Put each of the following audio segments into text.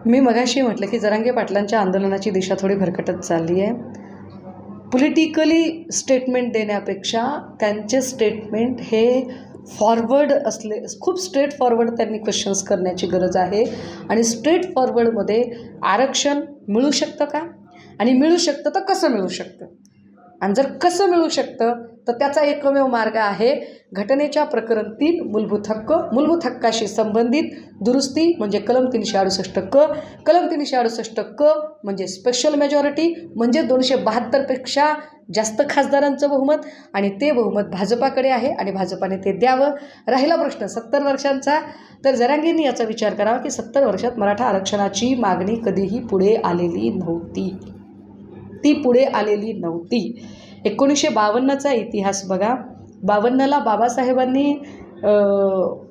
मी मगाशी म्हटलं की जरांगे पाटलांच्या आंदोलनाची दिशा थोडी भरकटत चालली आहे. पॉलिटिकली स्टेटमेंट देण्यापेक्षा त्यांचे स्टेटमेंट हे फॉरवर्ड असले, खूप स्ट्रेट फॉरवर्ड त्यांनी क्वेश्चन्स करण्याची गरज आहे. आणि स्ट्रेट फॉरवर्डमध्ये आरक्षण मिळू शकतं का, आणि मिळू शकतं तर कसं मिळू शकतं, आणि जर कसं मिळू शकतं तर त्याचा एकमेव मार्ग आहे घटनेच्या प्रकरण 3 मूलभूत हक्काशी संबंधित दुरुस्ती म्हणजे कलम 368 क. कलम 368 क म्हणजे स्पेशल मेजॉरिटी, म्हणजे 272पेक्षा जास्त खासदारांचं बहुमत, आणि ते बहुमत भाजपाकडे आहे आणि भाजपाने ते द्यावं. राहिला प्रश्न 70 वर्षांचा, तर जरांगेंनी याचा विचार करावा की 70 वर्षात मराठा आरक्षणाची मागणी कधीही पुढे आलेली नव्हती. ती पुढे आलेली नव्हती. 1952चा इतिहास बघा. 52ला बाबासाहेबांनी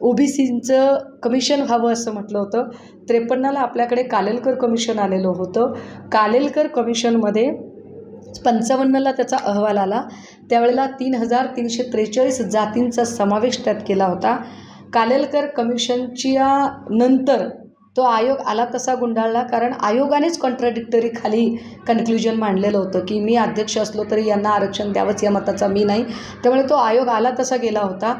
OBCचं कमिशन व्हावं असं म्हटलं होतं. 53ला आपल्याकडे कालेलकर कमिशन आलेलं होतं. कालेलकर कमिशनमध्ये 55ला त्याचा अहवाल आला. त्यावेळेला 3343 जातींचा समावेश त्यात केला होता. कालेलकर कमिशनच्या नंतर तो आयोग आला तसा गुंडाळला, कारण आयोगानेच कॉन्ट्राडिक्टरी खाली कन्क्ल्युजन मांडलेलं होतं की मी अध्यक्ष असलो तरी यांना आरक्षण द्यावंच या मताचा मी नाही. त्यामुळे तो आयोग आला तसा गेला होता.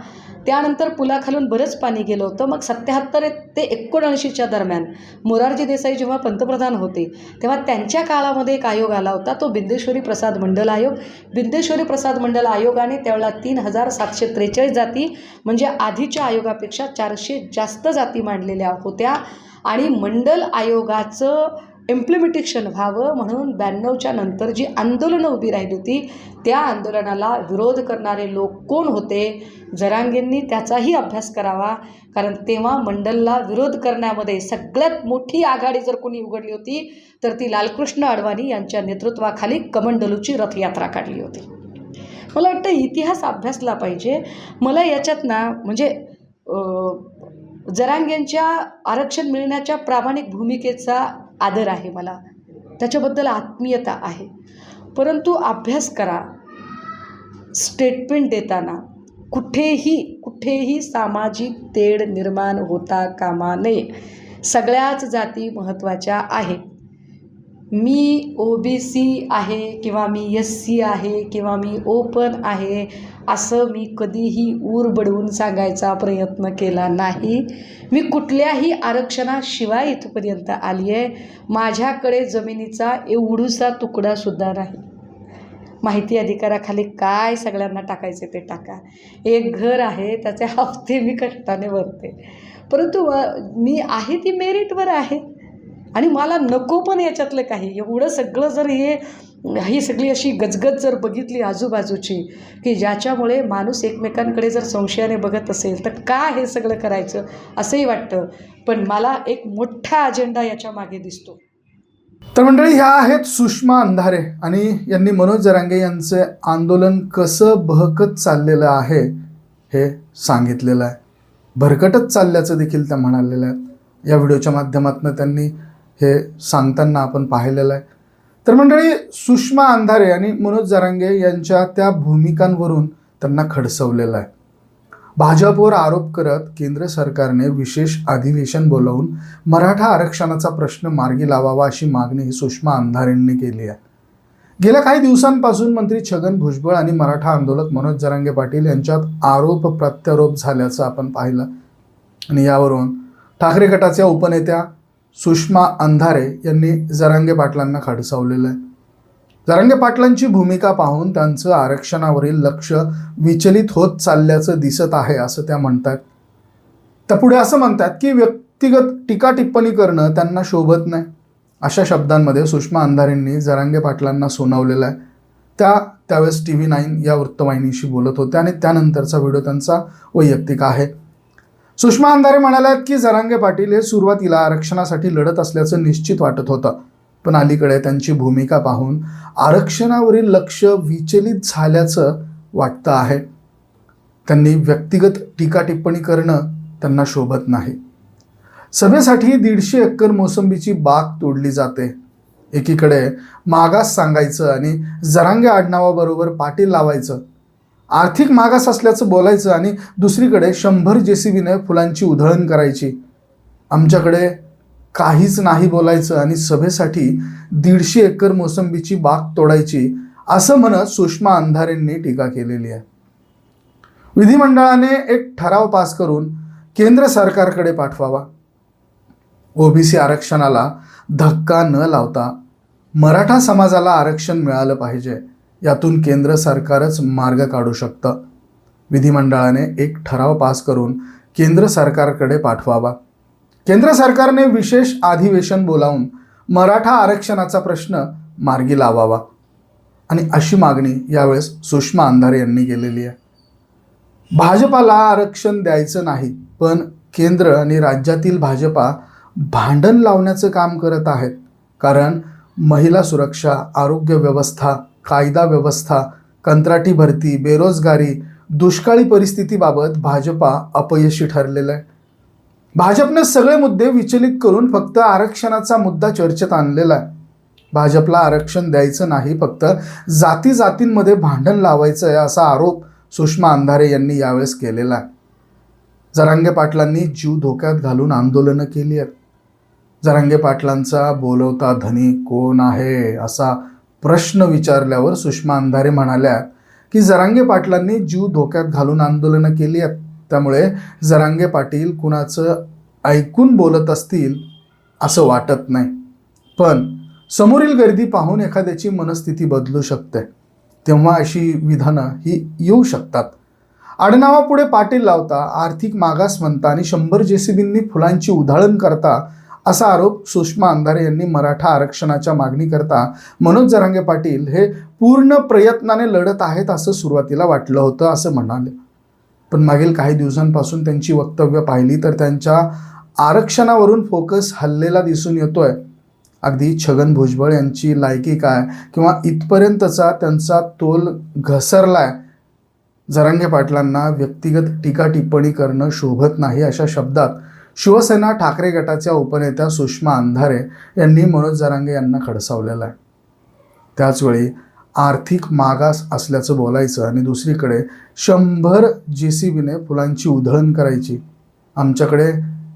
त्यानंतर पुलाखालून बरंच पाणी गेलं होतं. मग 77 ते 79च्या दरम्यान मोरारजी देसाई जेव्हा पंतप्रधान होते तेव्हा त्यांच्या काळामध्ये एक आयोग आला होता, तो बिंदेश्वरी प्रसाद मंडल आयोग. बिंदेश्वरी प्रसाद मंडल आयोगाने त्यावेळेला 3743 जाती म्हणजे आधीच्या आयोगापेक्षा 400 जास्त जाती मांडलेल्या होत्या. आणि मंडल आयोगाचं इम्प्लिमेंटेशन व्हावं म्हणून 92च्या नंतर जी आंदोलनं उभी राहिली होती त्या आंदोलनाला विरोध करणारे लोक कोण होते, जरांगेंनी त्याचाही अभ्यास करावा. कारण तेव्हा मंडलला विरोध करण्यामध्ये सगळ्यात मोठी आघाडी जर कोणी उघडली होती तर ती लालकृष्ण अडवाणी यांच्या नेतृत्वाखाली कमंडलूची रथयात्रा काढली होती. मला वाटतं इतिहास अभ्यासला पाहिजे. मला याच्यात ना म्हणजे जरांगेंच्या आरक्षण मिळण्याच्या प्रामाणिक भूमिकेचा आदर आहे, मला त्याच्याबद्दल आत्मीयता आहे. परंतु अभ्यास करा. स्टेटमेंट देताना कुठेही सामाजिक तेढ निर्माण होता कामा नये. सगळ्याच जाती महत्त्वाच्या आहेत. मी OBC आहे किंवा मी SC आहे किंवा मी ओपन आहे असं मी कधीही ऊर बडवून सांगायचा प्रयत्न केला नाही. मी कुठल्याही आरक्षणाशिवाय इथपर्यंत आली आहे. माझ्याकडे जमिनीचा एवढूसा तुकडासुद्धा नाही. माहिती अधिकाराखाली काय सगळ्यांना टाकायचे ते टाका. एक घर आहे, त्याचे हफ्ते मी कष्टाने भरते. परंतु मी आहे ती मेरिटवर आहे आणि मला नको पण याच्यातलं काही. एवढं सगळं जर ही सगळी अशी गजगज जर बघितली आजूबाजूची की ज्याच्यामुळे माणूस एकमेकांकडे जर संशयाने बघत असेल तर का हे सगळं करायचं असंही वाटतं. पण मला एक मोठा अजेंडा याच्या मागे दिसतो. तर मंडळी, ह्या आहेत सुषमा अंधारे आणि यांनी मनोज जरांगे यांचे आंदोलन कसं बहकत चाललेलं आहे हे सांगितलेलं आहे. भरकटत चालल्याचं देखील त्या म्हणालेल्या आहेत. या व्हिडिओच्या माध्यमातून त्यांनी हे सांगताना आपण पाहिलेलं आहे. तर मंडळी, सुषमा अंधारे आणि मनोज जरांगे यांच्या त्या भूमिकांवरून त्यांना खडसवलेलं आहे. भाजपवर आरोप करत केंद्र सरकारने विशेष अधिवेशन बोलावून मराठा आरक्षणाचा प्रश्न मार्गी लावावा अशी मागणी सुषमा अंधारेंनी केली आहे. गेल्या काही दिवसांपासून मंत्री छगन भुजबळ आणि मराठा आंदोलक मनोज जरांगे पाटील यांच्यात आरोप प्रत्यारोप झाल्याचं आपण पाहिलं. आणि यावरून ठाकरे गटाच्या उपनेत्या सुषमा अंधारे यांनी जरांगे पाटलांना खडसावलेलं आहे. जरांगे पाटलांची भूमिका पाहून त्यांचं आरक्षणावरील लक्ष विचलित होत चालल्याचं दिसत आहे असं त्या म्हणतात. त्या पुढे असं म्हणतात की व्यक्तिगत टीका टिप्पणी करणं त्यांना शोभत नाही. अशा शब्दांमध्ये सुषमा अंधारेंनी जरांगे पाटलांना सुनावलेलं आहे. त्यावेळेस TV9 या वृत्तवाहिनीशी बोलत होत्या आणि त्यानंतरचा व्हिडिओ त्यांचा वैयक्तिक आहे. सुषमा अंधारे म्हणाल्यात की जरांगे पाटील हे सुरुवातीला आरक्षणासाठी लढत असल्याचं निश्चित वाटत होतं, पण अलीकडे त्यांची भूमिका पाहून आरक्षणावरील लक्ष विचलित झाल्याचं वाटतं आहे. त्यांनी व्यक्तिगत टीका टिप्पणी करणं त्यांना शोभत नाही. सभेसाठी 150 एकर मोसंबीची बाग तोडली जाते. एकीकडे मागास सांगायचं आणि जरांगे आडनावाबरोबर पाटील लावायचं, आर्थिक मागास असल्याचं बोलायचं आणि दुसरीकडे 100 JCBने फुलांची उधळण करायची. आमच्याकडे काहीच नाही बोलायचं आणि सभेसाठी 150 एकर मोसंबीची बाग तोडायची असं म्हणत सुषमा अंधारेंनी टीका केलेली आहे. विधिमंडळाने एक ठराव पास करून केंद्र सरकारकडे पाठवावा. ओबीसी आरक्षणाला धक्का न लावता मराठा समाजाला आरक्षण मिळालं पाहिजे. यातून केंद्र सरकारच मार्ग काढू शकतं. विधिमंडळाने एक ठराव पास करून केंद्र सरकारकडे पाठवावा. केंद्र सरकारने विशेष अधिवेशन बोलावून मराठा आरक्षणाचा प्रश्न मार्गी लावावा आणि अशी मागणी यावेळेस सुषमा अंधारे यांनी केलेली आहे. भाजपाला आरक्षण द्यायचं नाही, पण केंद्र आणि राज्यातील भाजपा भांडण लावण्याचं काम करत आहेत. कारण महिला सुरक्षा, आरोग्य व्यवस्था, कायदा व्यवस्था, कंत्राटी भरती, बेरोजगारी, दुष्काळी परिस्थितीबाबत भाजपा अपयशी ठरलेला आहे. भाजपने सगळे मुद्दे विचलित करून फक्त आरक्षणाचा मुद्दा चर्चेत आणलेला आहे. भाजपला आरक्षण द्यायचं नाही, फक्त जाती जातींमध्ये भांडण लावायचं आहे असा आरोप सुषमा अंधारे यांनी यावेळेस केलेला आहे. जरांगे पाटलांनी जीव धोक्यात घालून आंदोलनं केली आहेत. जरांगे पाटलांचा बोलवता धनी कोण आहे असा प्रश्न विचारल्यावर सुषमा अंधारे म्हणाल्या की जरांगे पाटलांनी जीव धोक्यात घालून आंदोलनं केली आहेत, त्यामुळे जरांगे पाटील कुणाचं ऐकून बोलत असतील असं वाटत नाही. पण समोरील गर्दी पाहून एखाद्याची मनस्थिती बदलू शकते, तेव्हा अशी विधानं ही येऊ शकतात. आडनावापुढे पाटील लावता, आर्थिक मागास म्हणता आणि 100 जेसीबींनी फुलांची उधळण करता असा आरोप सुषमा अंधारे यांनी मराठा आरक्षणाच्या मागणीकरता मनोज जरांगे पाटील हे पूर्ण प्रयत्नाने लढत आहेत असं सुरुवातीला वाटलं होतं असं म्हणाले. पण मागील काही दिवसांपासून त्यांची वक्तव्य पाहिली तर त्यांच्या आरक्षणावरून फोकस हललेला दिसून येतोय. अगदी छगन भुजबळ यांची लायकी काय किंवा इथपर्यंतचा त्यांचा तोल घसरलाय. जरांगे पाटलांना व्यक्तिगत टीका टिप्पणी करणं शोभत नाही अशा शब्दात शिवसेना ठाकरे गटाच्या उपनेत्या सुषमा अंधारे यांनी मनोज जरांगे यांना खडसावलेलं आहे. त्याचवेळी आर्थिक मागास असल्याचं बोलायचं आणि दुसरीकडे 100 जेसीबीने फुलांची उधळण करायची, आमच्याकडे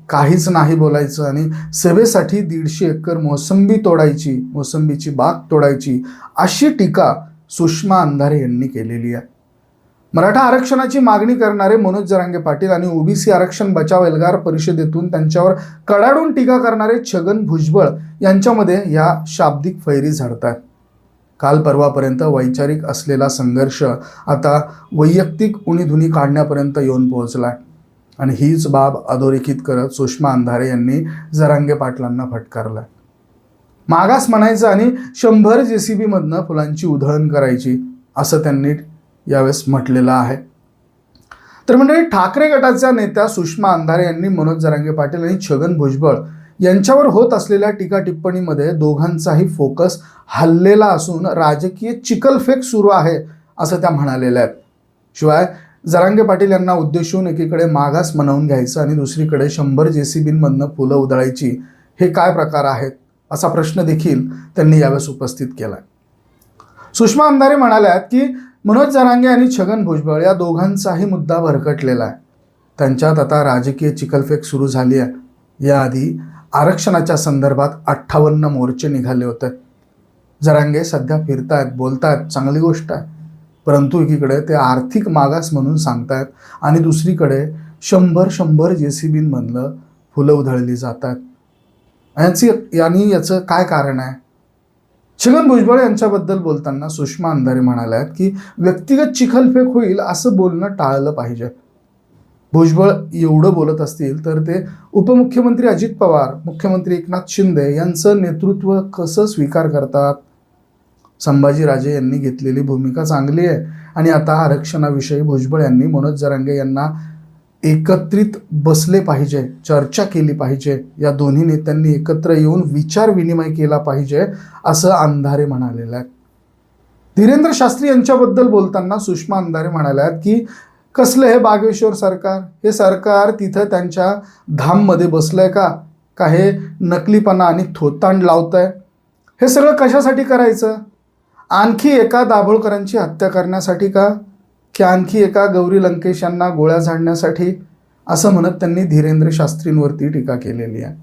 काहीच नाही बोलायचं आणि सभेसाठी 150 एकर मोसंबीची बाग तोडायची अशी टीका सुषमा अंधारे यांनी केलेली आहे. मराठा आरक्षणाची मागणी करणारे मनोज जरांगे पाटील आणि ओबीसी आरक्षण बचाव एल्गार परिषदेतून त्यांच्यावर कडाडून टीका करणारे छगन भुजबळ यांच्यामध्ये या शाब्दिक फैरी झडतात. काल परवापर्यंत वैचारिक असलेला संघर्ष आता वैयक्तिक उणीधुनी काढण्यापर्यंत येऊन पोहोचलाय आणि हीच बाब अधोरेखित करत सुषमा अंधारे यांनी जरांगे पाटलांना फटकारलाय. मागास म्हणायचं आणि 100 जेसीबीमधनं फुलांची उधळण करायची असं त्यांनी यावेळेस म्हटलेलं आहे. तर मंडळी, ठाकरे गटाच्या नेत्या सुषमा अंधारे यांनी मनोज जरांगे पाटील आणि छगन भुजबळ यांच्यावर होत असलेल्या टीका टिप्पणीमध्ये दोघांचाही फोकस हललेला असून राजकीय चिखलफेक सुरू आहे असं त्या म्हणालेल्या आहेत. शिवाय जरांगे पाटील यांना उद्देशून एकीकडे मागास मनवून घ्यायचं आणि दुसरीकडे 100 जेसीबींमधनं फुलं उधळायची, हे काय प्रकार आहेत असा प्रश्न देखील त्यांनी यावेळेस उपस्थित केला. सुषमा अंधारे म्हणाल्या की मनोज जरांगे आणि छगन भुजबळ या दोघांचाही मुद्दा भरकटलेला आहे. त्यांच्यात आता राजकीय चिखलफेक सुरू झाली आहे. याआधी आरक्षणाच्या संदर्भात 58 मोर्चे निघाले होते. जरांगे सध्या फिरतायत, बोलतायत, चांगली गोष्ट आहे, परंतु एकीकडे ते आर्थिक मागास म्हणून सांगतायत आणि दुसरीकडे 100 जेसीबींमधलं फुलं उधळली जात आहेत. याचं काय कारण आहे? छगन भुजबळ यांच्याबद्दल बोलताना सुषमा अंधारे म्हणाल्यात की व्यक्तिगत चिखलफेक होईल असं बोलणं टाळलं पाहिजे. भुजबळ एवढं बोलत असतील तर ते उपमुख्यमंत्री अजित पवार, मुख्यमंत्री एकनाथ शिंदे यांचं नेतृत्व कसं स्वीकार करतात? संभाजीराजे यांनी घेतलेली भूमिका चांगली आहे आणि आता आरक्षणाविषयी भुजबळ यांनी मनोज जरांगे यांना एकत्रित बसले पाहिजे, चर्चा केली पाहिजे, या दोन्ही नेत्यांनी एकत्र येऊन विचार विनिमय केला पाहिजे असं अंधारे म्हणालेलं आहे. धीरेंद्र शास्त्री यांच्याबद्दल बोलताना सुषमा अंधारे म्हणाल्यात की कसलं हे बागेश्वर सरकार? हे सरकार तिथं त्यांच्या धाममध्ये बसलंय का हे नकलीपणा आणि थोतांड लावतंय? हे सगळं कशासाठी करायचं? आणखी एका दाभोळकरांची हत्या करण्यासाठी का? की आणखी एका गौरी लंकेश यांना गोळ्या झाडण्यासाठी? असं म्हणत त्यांनी धीरेंद्र शास्त्रींवरती टीका केलेली आहे.